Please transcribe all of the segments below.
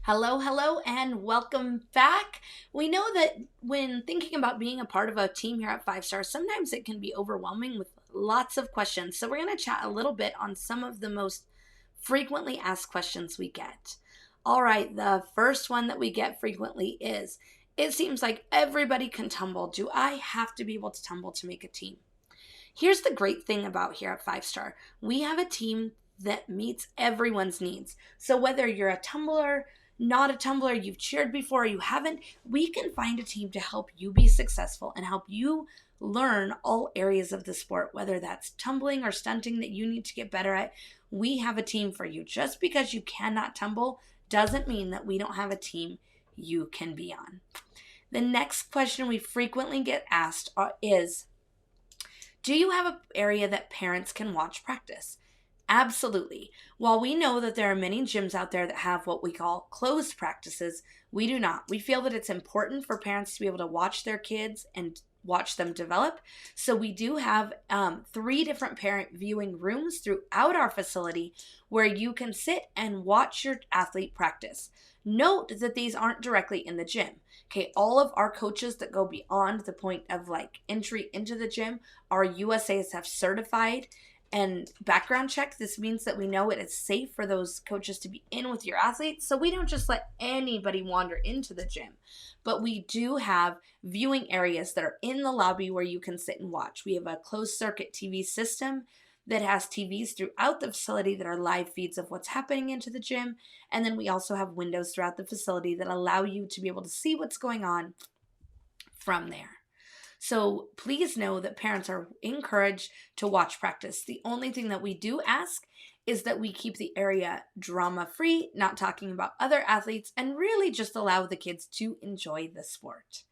Hello, hello, and welcome back. We know that when thinking about being a part of a team here at Five Stars, sometimes it can be overwhelming with lots of questions. So, we're going to chat a little bit on some of the most frequently asked questions we get. All right, the first one that we get frequently is it seems like everybody can tumble. Do I have to be able to tumble to make a team? Here's the great thing about here at Five Star we have a team that meets everyone's needs. So whether you're a tumbler, not a tumbler, you've cheered before, or you haven't, we can find a team to help you be successful and help you learn all areas of the sport, whether that's tumbling or stunting that you need to get better at. We have a team for you. Just because you cannot tumble doesn't mean that we don't have a team you can be on. The next question we frequently get asked is, do you have an area that parents can watch practice? Absolutely. While we know that there are many gyms out there that have what we call closed practices, we do not. We feel that it's important for parents to be able to watch their kids and watch them develop. So we do have 3 different parent viewing rooms throughout our facility where you can sit and watch your athlete practice. Note that these aren't directly in the gym. Okay, all of our coaches that go beyond the point of like entry into the gym are USASF certified and background check. This means that we know it is safe for those coaches to be in with your athletes. So we don't just let anybody wander into the gym, but we do have viewing areas that are in the lobby where you can sit and watch. We have a closed circuit TV system that has TVs throughout the facility that are live feeds of what's happening into the gym. And then we also have windows throughout the facility that allow you to be able to see what's going on from there. So please know that parents are encouraged to watch practice. The only thing that we do ask is that we keep the area drama-free, not talking about other athletes, and really just allow the kids to enjoy the sport.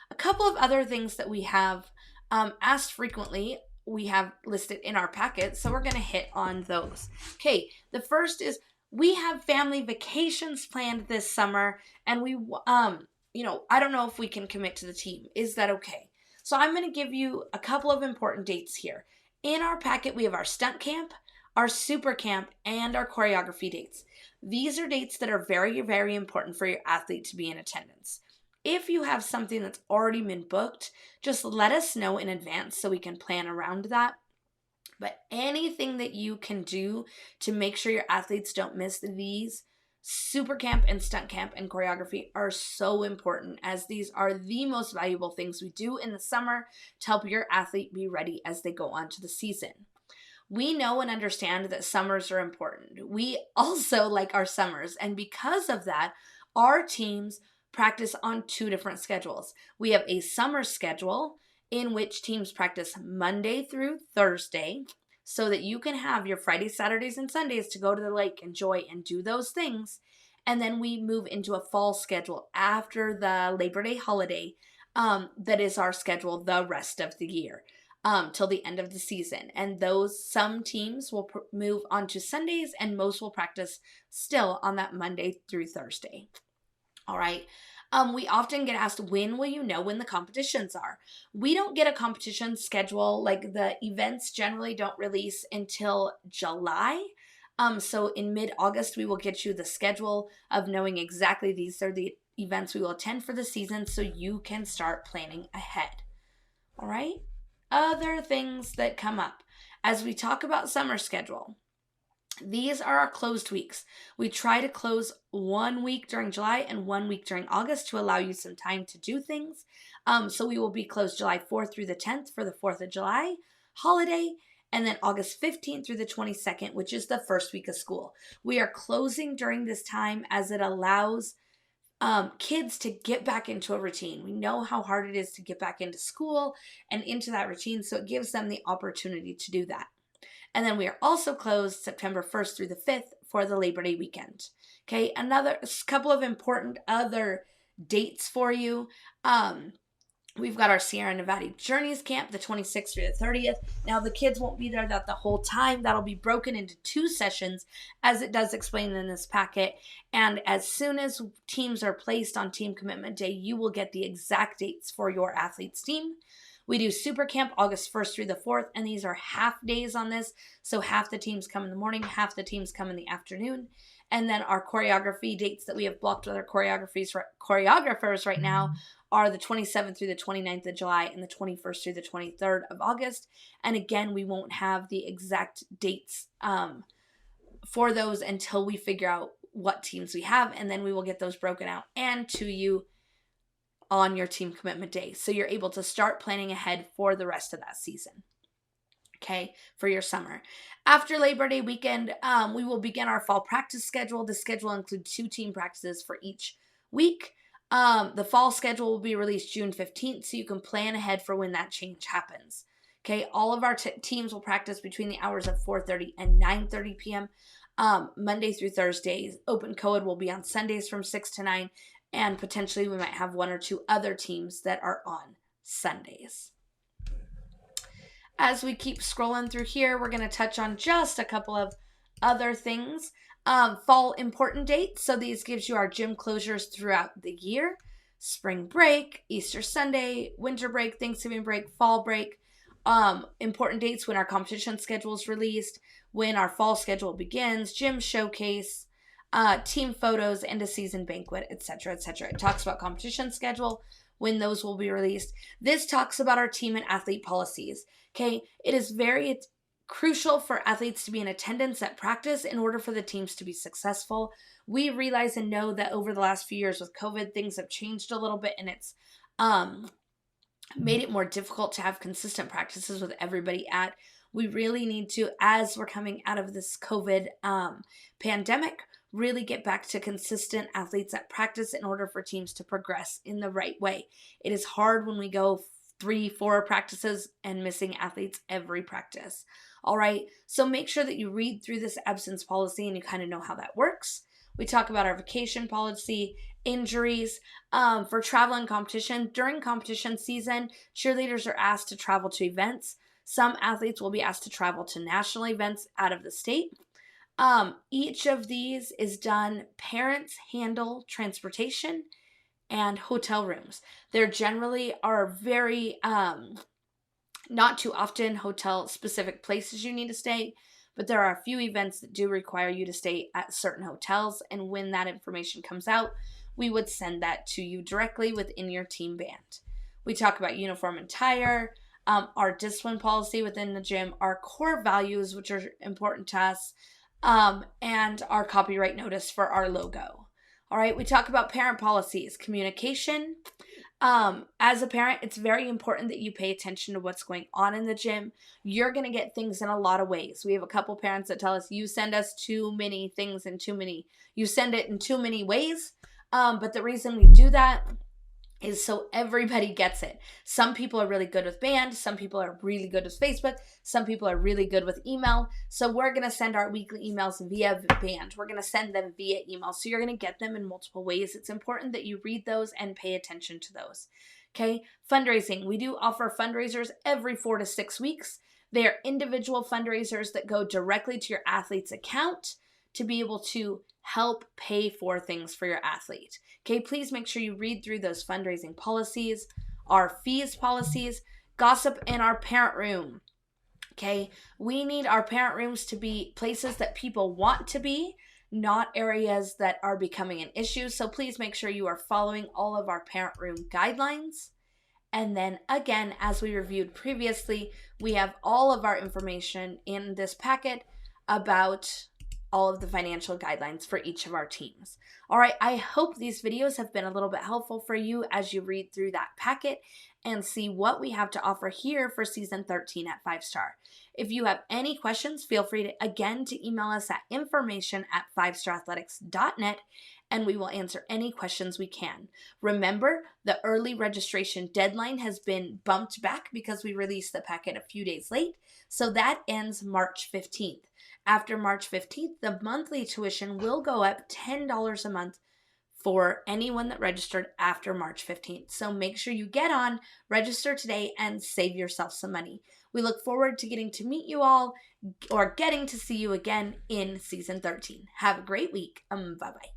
A couple of other things that we have asked frequently, we have listed in our packet, so we're going to hit on those. Okay, the first is we have family vacations planned this summer, and we, I don't know if we can commit to the team. Is that okay? So I'm going to give you a couple of important dates here. In our packet, we have our stunt camp, our super camp, and our choreography dates. These are dates that are very, very important for your athlete to be in attendance. If you have something that's already been booked, just let us know in advance so we can plan around that. But anything that you can do to make sure your athletes don't miss these, super camp and stunt camp and choreography are so important, as these are the most valuable things we do in the summer to help your athlete be ready as they go on to the season. We know and understand that summers are important. We also like our summers, and because of that, our teams practice on 2 different schedules. We have a summer schedule in which teams practice Monday through Thursday so that you can have your Fridays, Saturdays, and Sundays to go to the lake, enjoy, and do those things. And then we move into a fall schedule after the Labor Day holiday that is our schedule the rest of the year till the end of the season. And some teams will move on to Sundays, and most will practice still on that Monday through Thursday. All right. We often get asked, when will you know when the competitions are? We don't get a competition schedule. Like, the events generally don't release until July. So in mid-August, we will get you the schedule of knowing exactly these are the events we will attend for the season so you can start planning ahead. All right. Other things that come up as we talk about summer schedule. These are our closed weeks. We try to close 1 week during July and 1 week during August to allow you some time to do things. So we will be closed July 4th through the 10th for the 4th of July holiday, and then August 15th through the 22nd, which is the first week of school. We are closing during this time as it allows kids to get back into a routine. We know how hard it is to get back into school and into that routine, so it gives them the opportunity to do that. And then we are also closed September 1st through the 5th for the Labor Day weekend. Okay, a couple of important other dates for you. We've got our Sierra Nevada Journeys Camp, the 26th through the 30th. Now, the kids won't be there the whole time. That'll be broken into 2 sessions, as it does explain in this packet. And as soon as teams are placed on Team Commitment Day, you will get the exact dates for your athlete's team. We do Super Camp August 1st through the 4th, and these are half days on this. So half the teams come in the morning, half the teams come in the afternoon. And then our choreography dates that we have blocked with our choreographers right now are the 27th through the 29th of July and the 21st through the 23rd of August. And again, we won't have the exact dates for those until we figure out what teams we have, and then we will get those broken out and to you on your team commitment day. So you're able to start planning ahead for the rest of that season. Okay, for your summer. After Labor Day weekend, we will begin our fall practice schedule. The schedule includes 2 team practices for each week. The fall schedule will be released June 15th, so you can plan ahead for when that change happens. Okay, all of our teams will practice between the hours of 4:30 and 9:30 p.m. Monday through Thursdays. Open co-ed will be on Sundays from 6 to 9, and potentially we might have 1 or 2 other teams that are on Sundays. As we keep scrolling through here, we're going to touch on just a couple of other things. Fall important dates. So these gives you our gym closures throughout the year. Spring break, Easter Sunday, winter break, Thanksgiving break, fall break. Important dates when our competition schedule is released, when our fall schedule begins, gym showcase, team photos, end of season banquet, etc., etc. It talks about competition schedule, when those will be released. This talks about our team and athlete policies. Okay, it is very crucial for athletes to be in attendance at practice in order for the teams to be successful. We realize and know that over the last few years with COVID, things have changed a little bit, and it's made it more difficult to have consistent practices with everybody at. We really need to, as we're coming out of this COVID pandemic, really get back to consistent athletes at practice in order for teams to progress in the right way. It is hard when we go 3-4 practices and missing athletes every practice. All right, so make sure that you read through this absence policy and you kind of know how that works. We talk about our vacation policy, injuries, for travel and competition. During competition season, cheerleaders are asked to travel to events. Some athletes will be asked to travel to national events out of the state. Each of these is done. Parents handle transportation and hotel rooms. There generally are very, not too often hotel specific places you need to stay, but there are a few events that do require you to stay at certain hotels. And when that information comes out, we would send that to you directly within your team band. We talk about uniform attire, our discipline policy within the gym, our core values, which are important to us, and our copyright notice for our logo. All right, we talk about parent policies, communication. As a parent, it's very important that you pay attention to what's going on in the gym. You're going to get things in a lot of ways. We have a couple parents that tell us, you send us too many things in you send it in too many ways. But the reason we do that is so everybody gets it. Some people are really good with band. Some people are really good with Facebook. Some people are really good with email. So we're going to send our weekly emails via band. We're going to send them via email. So you're going to get them in multiple ways. It's important that you read those and pay attention to those. Okay. Fundraising. We do offer fundraisers every 4 to 6 weeks. They are individual fundraisers that go directly to your athlete's account to be able to help pay for things for your athlete. Okay, please make sure you read through those fundraising policies, our fees policies, gossip in our parent room. Okay, we need our parent rooms to be places that people want to be, not areas that are becoming an issue. So please make sure you are following all of our parent room guidelines. And then again, as we reviewed previously, we have all of our information in this packet about all of the financial guidelines for each of our teams. All right, I hope these videos have been a little bit helpful for you as you read through that packet and see what we have to offer here for season 13 at 5-Star. If you have any questions, feel free to, again, to email us at information@5starathletics.net, and we will answer any questions we can. Remember, the early registration deadline has been bumped back because we released the packet a few days late, so that ends March 15th. After March 15th, the monthly tuition will go up $10 a month for anyone that registered after March 15th. So make sure you get on, register today, and save yourself some money. We look forward to getting to meet you all or getting to see you again in season 13. Have a great week. Bye-bye.